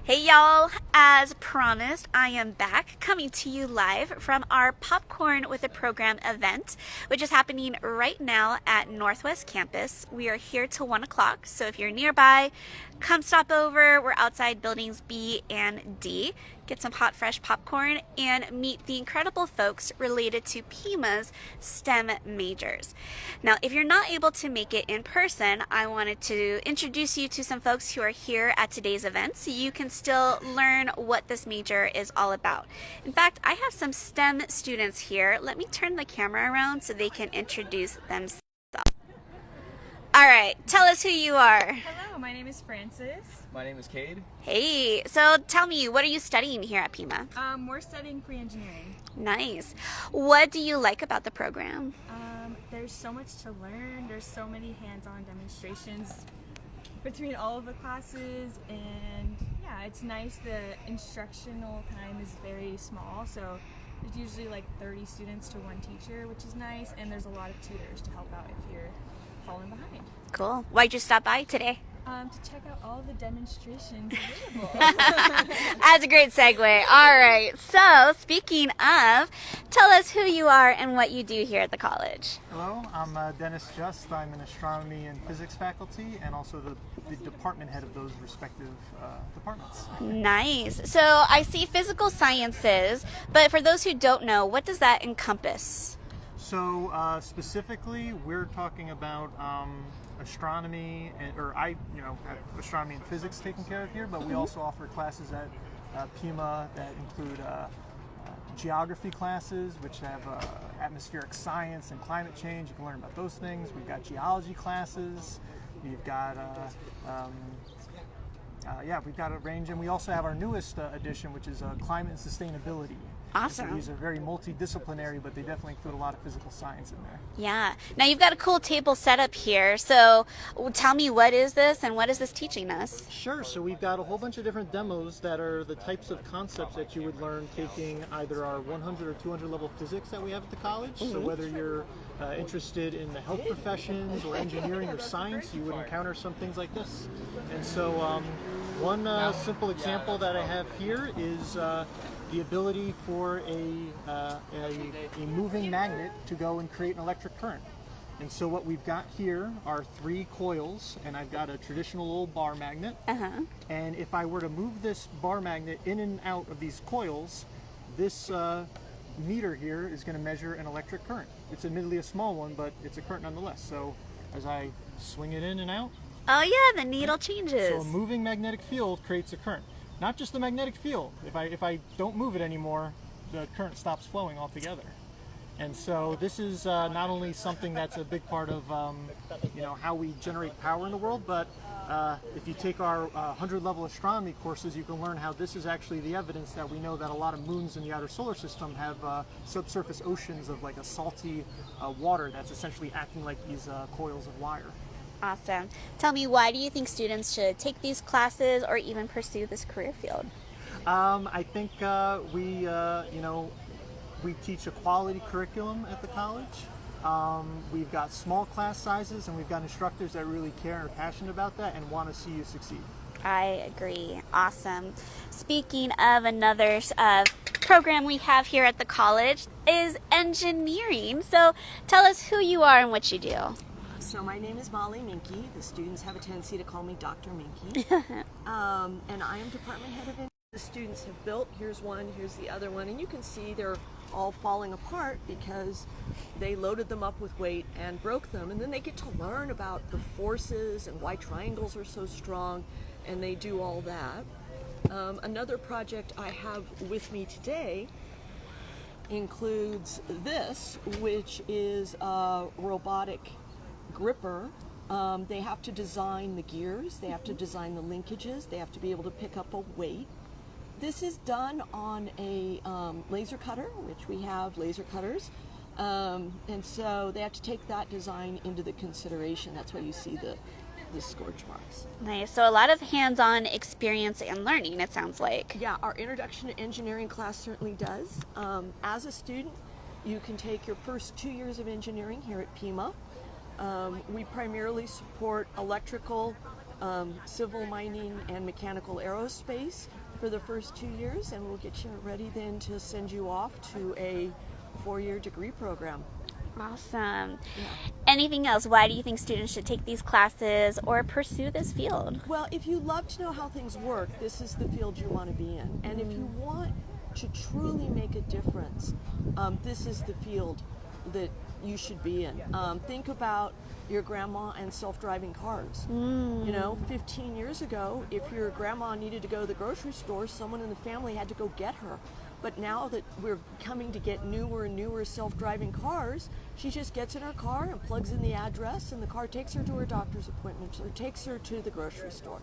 Hey y'all, as promised, I am back coming to you live from our Popcorn with a Program event, which is happening right now at Northwest Campus. We are here till 1 o'clock, so if you're nearby, come stop over. We're outside buildings B and D. Get some hot, fresh popcorn and meet the incredible folks related to Pima's STEM majors. Now, if you're not able to make it in person, I wanted to introduce you to some folks who are here at today's event so you can still learn what this major is all about. In fact, I have some STEM students here. Let me turn the camera around so they can introduce themselves. All right, tell us who you are. Hello, my name is Francis. My name is Cade. Hey, so tell me, what are you studying here at Pima? We're studying pre-engineering. Nice. What do you like about the program? There's so much to learn. There's so many hands-on demonstrations between all of the classes, and yeah, it's nice. The instructional time is very small, so there's usually like 30 students to one teacher, which is nice, and there's a lot of tutors to help out if you're falling behind. Cool. Why'd you stop by today? To check out all the demonstrations available. That's a great segue. All right. So, speaking of, tell us who you are and what you do here at the college. Hello, I'm Dennis Just. I'm an astronomy and physics faculty and also the department head of those respective departments. Nice. So, I see physical sciences, but for those who don't know, what does that encompass? So, specifically, we're talking about astronomy, have astronomy and physics taken care of here, but we also offer classes at Pima that include geography classes, which have atmospheric science and climate change. You can learn about those things. We've got geology classes. We've got we've got a range, and we also have our newest addition, which is climate and sustainability. Awesome. So these are very multidisciplinary, but they definitely include a lot of physical science in there. Yeah. Now you've got a cool table set up here. So tell me, what is this and what is this teaching us? Sure. So we've got a whole bunch of different demos that are the types of concepts that you would learn taking either our 100 or 200 level physics that we have at the college. Mm-hmm. So whether you're interested in the health professions or engineering or science, you would encounter some things like this. And so one simple example that I have here is the ability for a moving magnet to go and create an electric current. And so what we've got here are 3 coils, and I've got a traditional old bar magnet. Uh-huh. And if I were to move this bar magnet in and out of these coils, this meter here is going to measure an electric current. It's admittedly a small one, but it's a current nonetheless. So as I swing it in and out, oh yeah, the needle changes. So a moving magnetic field creates a current. Not just the magnetic field. If I don't move it anymore, the current stops flowing altogether. And so this is not only something that's a big part of how we generate power in the world, but if you take our 100 level astronomy courses, you can learn how this is actually the evidence that we know that a lot of moons in the outer solar system have subsurface oceans of like a salty water that's essentially acting like these coils of wire. Awesome. Tell me, why do you think students should take these classes or even pursue this career field? I think we teach a quality curriculum at the college. We've got small class sizes, and we've got instructors that really care and are passionate about that and want to see you succeed. I agree. Awesome. Speaking of another program we have here at the college is engineering. So tell us who you are and what you do. So my name is Mollie, Minke. The students have a tendency to call me Dr. Minke. And I am department head of engineering. The students have built, here's one, here's the other one, and you can see they're all falling apart because they loaded them up with weight and broke them. And then they get to learn about the forces and why triangles are so strong, and they do all that. Another project I have with me today includes this, which is a robotic gripper. They have to design the gears, they have to design the linkages, they have to be able to pick up a weight. This is done on a laser cutter, which we have laser cutters, and so they have to take that design into the consideration. That's why you see the scorch marks. Nice. So a lot of hands-on experience and learning, it sounds like. Yeah, our introduction to engineering class certainly does. As a student, you can take your first 2 years of engineering here at Pima. We primarily support electrical, civil mining and mechanical aerospace for the first 2 years, and we'll get you ready then to send you off to a 4-year degree program. Awesome. Anything else? Why do you think students should take these classes or pursue this field? Well, if you love to know how things work, this is the field you want to be in. And if you want to truly make a difference, this is the field that you should be in. Think about your grandma and self-driving cars. You know, 15 years ago, if your grandma needed to go to the grocery store, someone in the family had to go get her. But now that we're coming to get newer and newer self-driving cars, she just gets in her car and plugs in the address, and the car takes her to her doctor's appointment or takes her to the grocery store.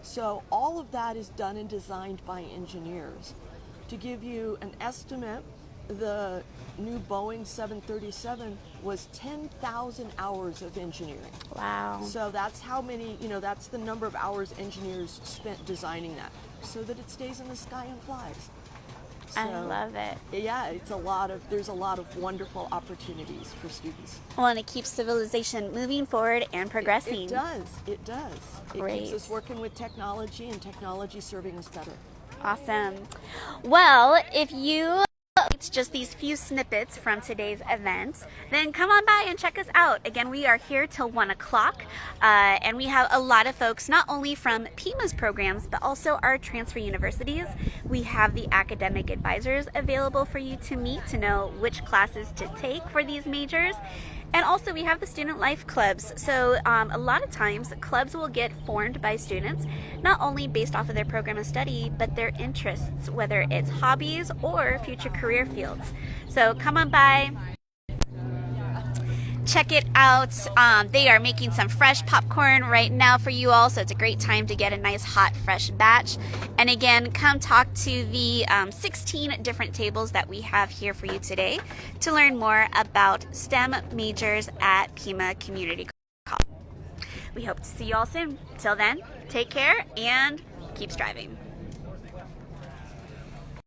So all of that is done and designed by engineers. To give you an estimate, the new Boeing 737 was 10,000 hours of engineering. Wow. So that's how many, that's the number of hours engineers spent designing that so that it stays in the sky and flies. I love it. Yeah, there's a lot of wonderful opportunities for students. Well, and it keeps civilization moving forward and progressing. It does. It Great. keeps us working with technology, and technology serving us better. Awesome. Well, if you it's just these few snippets from today's event, then come on by and check us out. Again, we are here till 1 o'clock, and we have a lot of folks, not only from Pima's programs, but also our transfer universities. We have the academic advisors available for you to meet to know which classes to take for these majors. And also we have the student life clubs. So a lot of times clubs will get formed by students, not only based off of their program of study, but their interests, whether it's hobbies or future career fields. So come on by, check it out. They are making some fresh popcorn right now for you all, so it's a great time to get a nice hot fresh batch. And again, come talk to the 16 different tables that we have here for you today to learn more about STEM majors at Pima Community College. We hope to see you all soon. Till then, take care and keep striving.